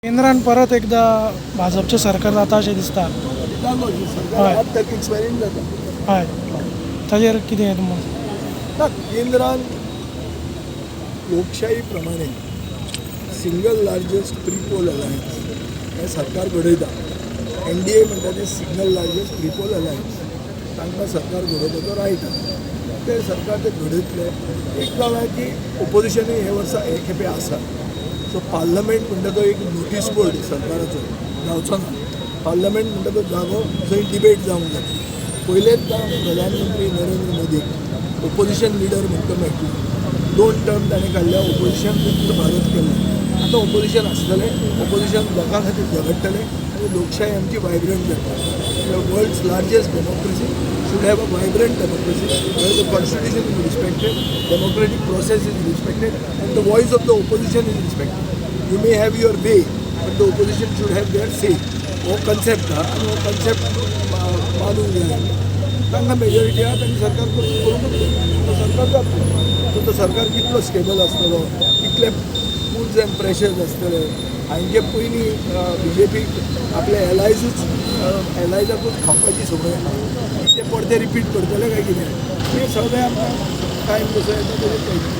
केंद्रान परत एकदा भाजपचे सरकार जाता अशें दिसता. हय एक्सपेरिमेंट जाता. हय ताजेर कितें तुमकां? ना केंद्रान लोकशाही प्रमाणे single largest pre poll alliance हें सरकार घडयता. NDA म्हणटा ते single largest pre poll alliance तांकां सरकार घडोवपाचो रायट आसा. ते सरकार ते घडयतले. एक जाला की ओपोजिशनूय हे वर्सा हे खेपे आसा. सो पार्लमेंट म्हणटा तो एक नोटीस बोर्ड सरकाराचो जावचो ना. पार्लमेंट म्हणटा तो जागो जंय डिबेट जावंक जाय. पयलेंदा प्रधानमंत्री नरेंद्र मोदीक ओपोजिशन लिडर म्हणटा मेळटलो. 2 टर्म ताणें काडल्या. ओपोजिशन मुक्त भारत केल्लें. आतां ओपोजिशन आसतलें. ओपोजिशन लोकां खातीर झगडटलें आनी लोकशाही आमची वायब्रंट जातली. World's largest democracy should have a vibrant democracy where the constitution is respected, democratic process is respected, and the voice of the opposition is respected. You may have your way, but the opposition should have their say. वो concept हा आणि वो concept मानून घ्या. तांकां majority आहा तांणी सरकार करूंक सरकार जातलो. तो सरकार कितलो स्टेबल आसतलो, कितले पुल्स एंड प्रेशर्स आसतले. हांचे पयलीं BJP आपले एलायजाकूच खावपाची संवय आहा. ते परते रिपीट करतले काय कितें हे सगळें आमकां टायम कसो येता तेजेर कळटा.